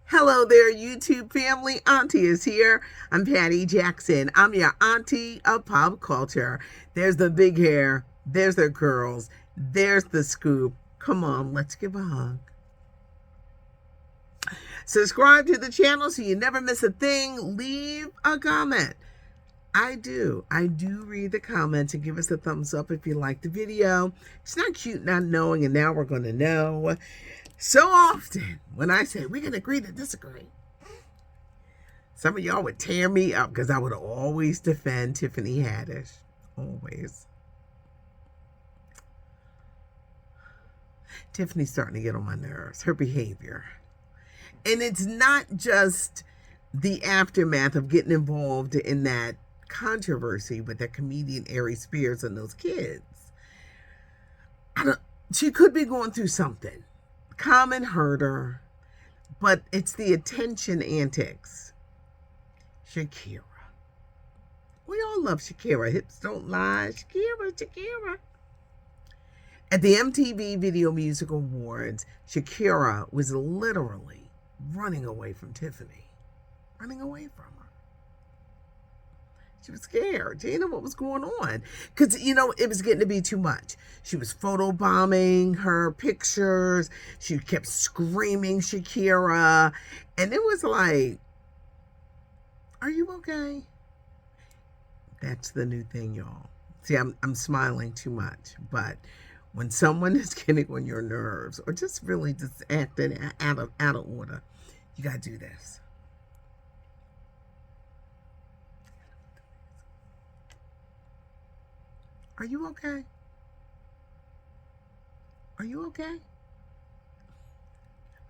Hello there, YouTube family. Auntie is here. I'm Patty Jackson. I'm your auntie of pop culture. There's the big hair. There's the curls. There's the scoop. Come on, let's give a hug. Subscribe to the channel so you never miss a thing. Leave a comment. I do read the comments and give us a thumbs up if you like the video. It's not cute not knowing, and now we're going to know. So often, when I say we can agree to disagree, some of y'all would tear me up because I would always defend Tiffany Haddish. Always. Tiffany's starting to get on my nerves. Her behavior. And it's not just the aftermath of getting involved in that controversy with that comedian Ari Spears and those kids. She could be going through something. Common herder, but it's the attention antics. Shakira. We all love Shakira. Hips don't lie. Shakira. At the MTV Video Music Awards, Shakira was literally running away from Tiffany. Running away from her. She was scared. She didn't know what was going on. Because, it was getting to be too much. She was photobombing her pictures. She kept screaming Shakira. And it was like, are you okay? That's the new thing, y'all. See, I'm smiling too much. But when someone is getting on your nerves or just really just acting out of order, you got to do this. Are you okay? Are you okay?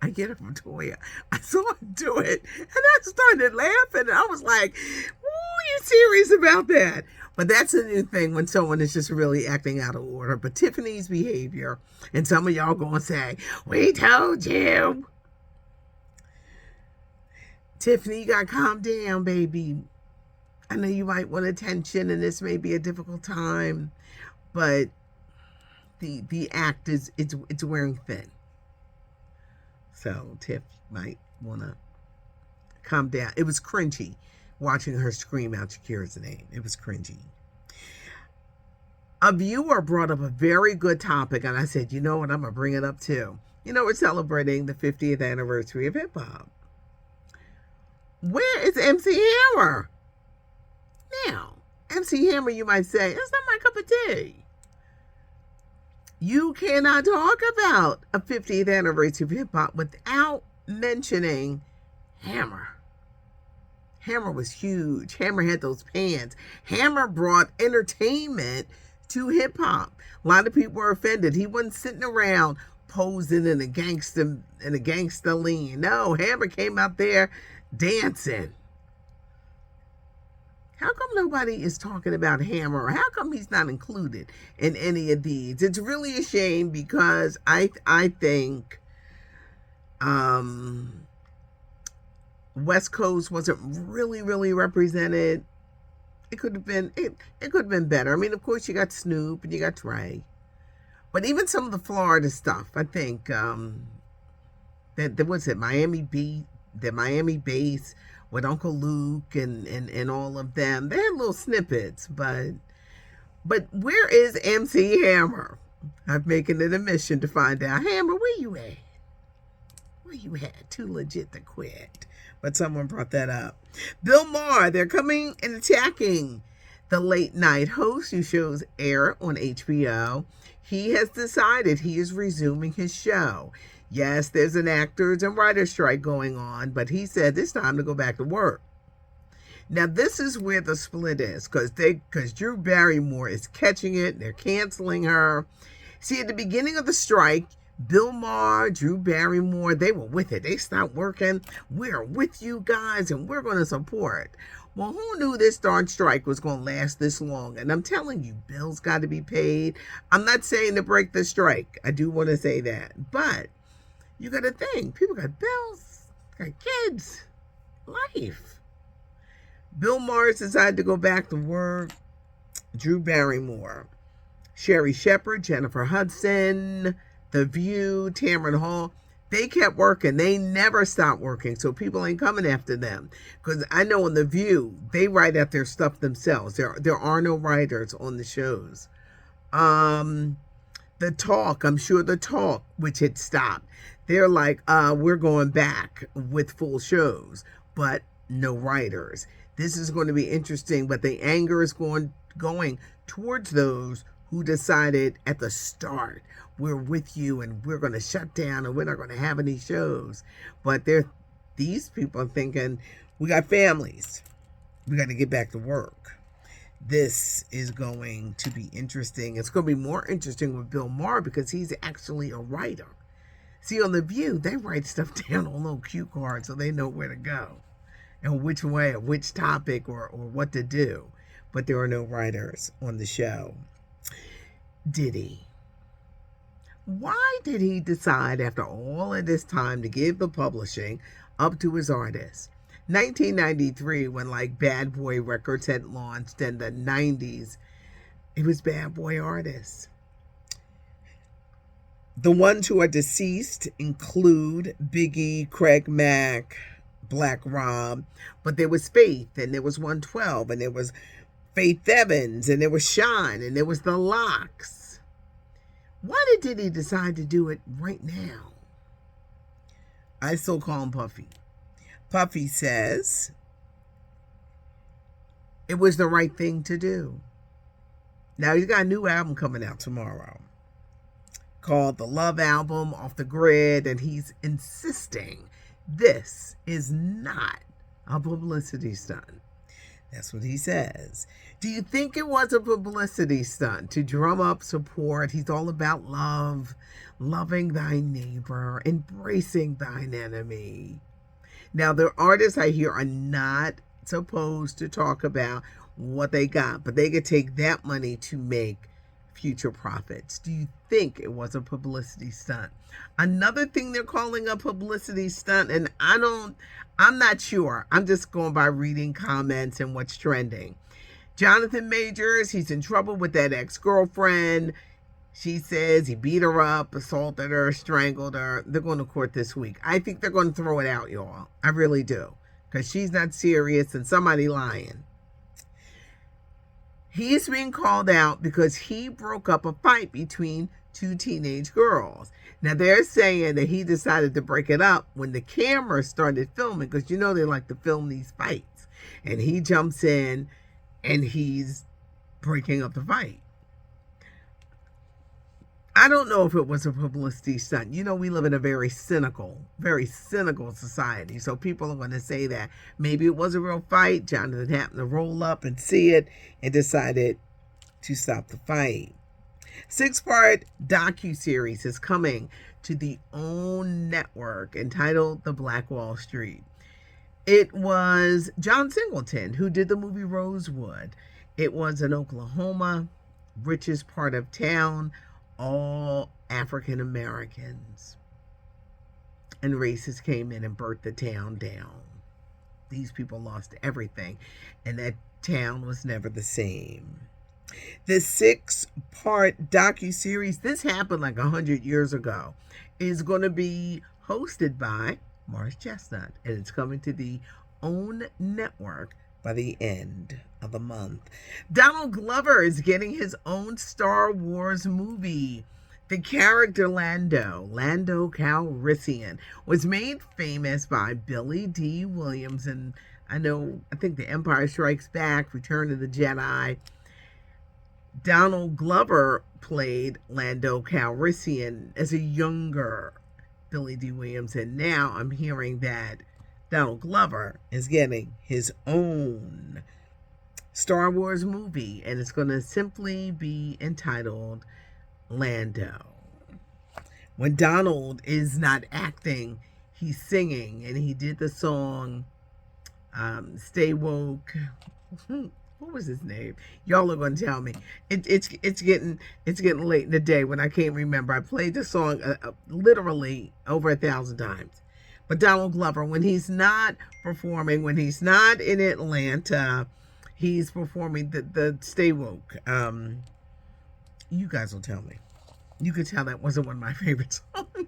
I get it from Toya. I saw her do it, and I started laughing, and I was like, "Ooh, you serious about that?" But that's a new thing when someone is just really acting out of order. But Tiffany's behavior, and some of y'all gonna say, "We told you." Tiffany, you gotta calm down, baby. I know you might want attention, and this may be a difficult time, but the act is it's wearing thin. So Tiff might want to calm down. It was cringy watching her scream out Shakira's name. It was cringy. A viewer brought up a very good topic, and I said, you know what, I'm gonna bring it up too. We're celebrating the 50th anniversary of hip hop. Where is MC Hammer? Now, MC Hammer, you might say, it's not my cup of tea. You cannot talk about a 50th anniversary of hip hop without mentioning Hammer. Hammer was huge. Hammer had those pants. Hammer brought entertainment to hip hop. A lot of people were offended. He wasn't sitting around posing in a gangster lean. No, Hammer came out there dancing. How come nobody is talking about Hammer? How come he's not included in any of these? It's really a shame because I think West Coast wasn't really represented. It could have been better. I mean, of course, you got Snoop and you got Trey, but even some of the Florida stuff, I think that was it Miami Bass with Uncle Luke and all of them. They had little snippets, but where is MC Hammer? I'm making it a mission to find out. Hammer, where you at? Where you at? Too legit to quit. But someone brought that up. Bill Maher, they're coming and attacking the late night host whose shows air on HBO. He has decided he is resuming his show. Yes, there's an actors and writers strike going on, but he said it's time to go back to work. Now, this is where the split is, because Drew Barrymore is catching it. They're canceling her. See, at the beginning of the strike, Bill Maher, Drew Barrymore, they were with it. They stopped working. We're with you guys, and we're going to support. Well, who knew this darn strike was going to last this long? And I'm telling you, bills got to be paid. I'm not saying to break the strike. I do want to say that. But you got to think, people got bills, got kids, life. Bill Maher decided to go back to work. Drew Barrymore, Sherry Shepherd, Jennifer Hudson, The View, Tamron Hall, They kept working. They never stopped working. So people ain't coming after them. Because I know on The View, they write out their stuff themselves. There are no writers on the shows. The Talk, I'm sure The Talk, which had stopped, they're like, we're going back with full shows, but no writers. This is going to be interesting, but the anger is going towards those who decided at the start, we're with you and we're going to shut down and we're not going to have any shows. But these people are thinking, we got families. We got to get back to work. This is going to be interesting. It's going to be more interesting with Bill Maher because he's actually a writer. See, on The View, they write stuff down on little cue cards so they know where to go and which way or which topic or what to do. But there are no writers on the show. Diddy. Why did he decide after all of this time to give the publishing up to his artists? 1993, when like Bad Boy Records had launched, in the 90s, it was Bad Boy artists. The ones who are deceased include Biggie, Craig Mack, Black Rob, but there was Faith, and there was 112, and there was Faith Evans, and there was Shine, and there was The Lox. Why did he decide to do it right now? I still call him Puffy. Puffy says it was the right thing to do. Now, he's got a new album coming out tomorrow called The Love Album, Off the Grid, and he's insisting this is not a publicity stunt. That's what he says. Do you think it was a publicity stunt to drum up support? He's all about love, loving thy neighbor, embracing thine enemy. Now, the artists I hear are not supposed to talk about what they got, but they could take that money to make future profits. Do you think it was a publicity stunt? Another thing they're calling a publicity stunt, and I'm not sure. I'm just going by reading comments and what's trending. Jonathan Majors, he's in trouble with that ex-girlfriend. She says he beat her up, assaulted her, strangled her. They're going to court this week. I think they're going to throw it out, y'all. I really do. Because she's not serious and somebody lying. He's being called out because he broke up a fight between two teenage girls. Now, they're saying that he decided to break it up when the camera started filming, because you know they like to film these fights. And he jumps in and he's breaking up the fight. I don't know if it was a publicity stunt. You know, we live in a very cynical society. So people are going to say that maybe it was a real fight. Jonathan happened to roll up and see it and decided to stop the fight. 6-part docuseries is coming to the OWN network entitled The Black Wall Street. It was John Singleton who did the movie Rosewood. It was in Oklahoma, richest part of town, all African Americans. And racists came in and burnt the town down. These people lost everything, and that town was never the same. The 6-part docuseries, this happened like 100 years ago, is going to be hosted by Morris Chestnut, and it's coming to the OWN network by the end of the month. Donald Glover is getting his own Star Wars movie. The character Lando Calrissian, was made famous by Billy D. Williams, and I think The Empire Strikes Back, Return of the Jedi. Donald Glover played Lando Calrissian as a younger Billy D. Williams, and now I'm hearing that Donald Glover is getting his own Star Wars movie, and it's going to simply be entitled Lando. When Donald is not acting, he's singing, and he did the song Stay Woke. What was his name? Y'all are going to tell me. It's getting late in the day when I can't remember. I played the song literally over 1,000 times. But Donald Glover, when he's not performing, when he's not in Atlanta, he's performing the Stay Woke. You guys will tell me. You could tell that wasn't one of my favorite songs.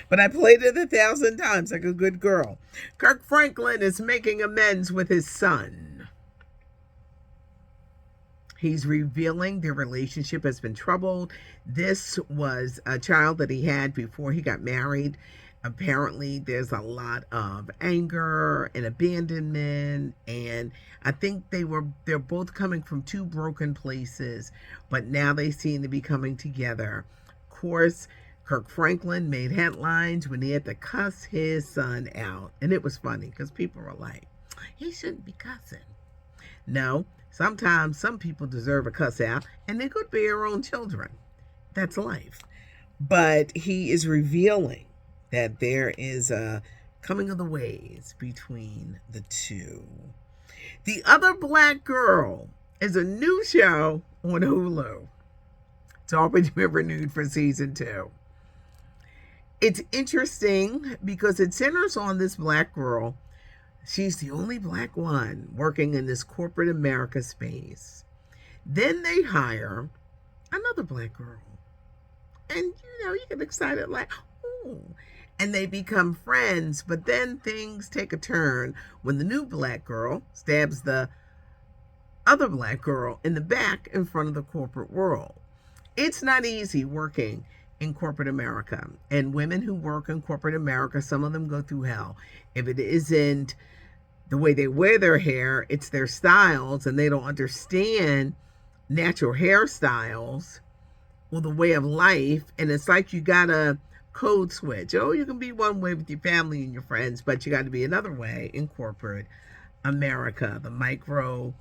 But I played it 1,000 times like a good girl. Kirk Franklin is making amends with his son. He's revealing their relationship has been troubled. This was a child that he had before he got married. Apparently, there's a lot of anger and abandonment, and I think they're both coming from two broken places, but now they seem to be coming together. Of course, Kirk Franklin made headlines when he had to cuss his son out, and it was funny because people were like, "He shouldn't be cussing." No, sometimes some people deserve a cuss out, and they could be your own children. That's life. But he is revealing that there is a coming of the ways between the two. The Other Black Girl is a new show on Hulu. It's already been renewed for season 2. It's interesting because it centers on this black girl. She's the only black one working in this corporate America space. Then they hire another black girl. And, you get excited like, oh. And they become friends. But then things take a turn when the new black girl stabs the other black girl in the back in front of the corporate world. It's not easy working in corporate America. And women who work in corporate America, some of them go through hell. If it isn't the way they wear their hair, it's their styles, and they don't understand natural hairstyles or the way of life. And it's like you got a code switch. Oh, you can be one way with your family and your friends, but you got to be another way in corporate America. The micro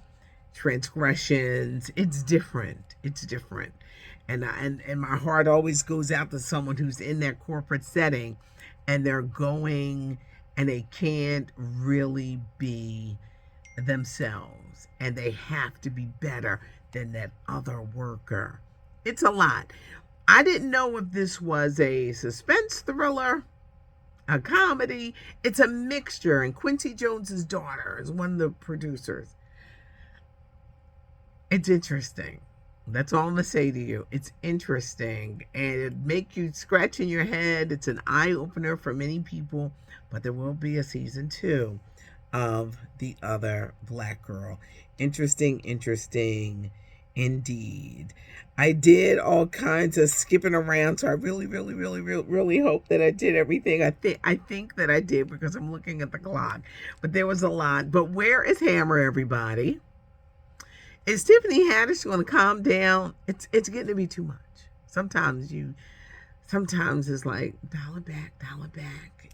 transgressions, it's different. It's different. And my heart always goes out to someone who's in that corporate setting and they're going and they can't really be themselves and they have to be better than that other worker. It's a lot. I didn't know if this was a suspense thriller, a comedy. It's a mixture, and Quincy Jones's daughter is one of the producers. It's interesting. That's all I'm going to say to you. It's interesting, and it make you scratch in your head. It's an eye-opener for many people, but there will be a season 2 of The Other Black Girl. Interesting indeed. I did all kinds of skipping around, so I really hope that I did everything. I think that I did because I'm looking at the clock, but there was a lot. But where is Hammer, everybody? Is Tiffany Haddish going to calm down? It's getting to be too much. Sometimes it's like, dial it back.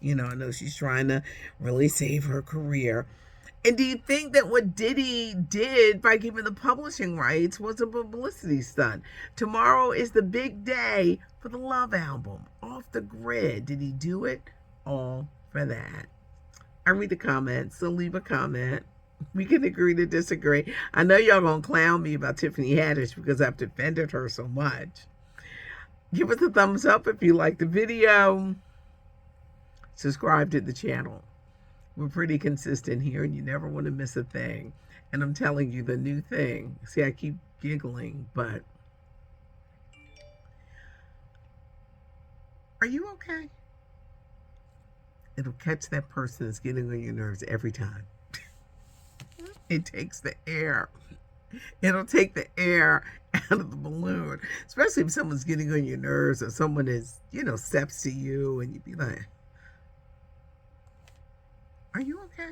I know she's trying to really save her career. And do you think that what Diddy did by giving the publishing rights was a publicity stunt? Tomorrow is the big day for the Love album, Off the Grid. Did he do it all for that? I read the comments, so leave a comment. We can agree to disagree. I know y'all gonna clown me about Tiffany Haddish because I've defended her so much. Give us a thumbs up if you like the video. Subscribe to the channel. We're pretty consistent here, and you never want to miss a thing. And I'm telling you the new thing. See, I keep giggling, but are you okay? It'll catch that person that's getting on your nerves every time. It takes the air. It'll take the air out of the balloon, especially if someone's getting on your nerves or someone is, steps to you and you'd be like, are you okay?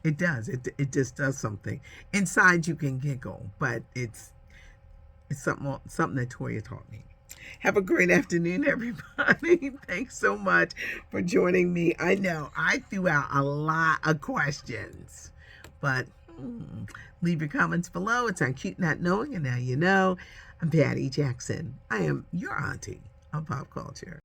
It does. It just does something. Inside you can giggle, but it's something that Toya taught me. Have a great afternoon, everybody. Thanks so much for joining me. I know I threw out a lot of questions, but leave your comments below. It's on Cute Not Knowing, and now you know. I'm Patty Jackson. I am your auntie of pop culture.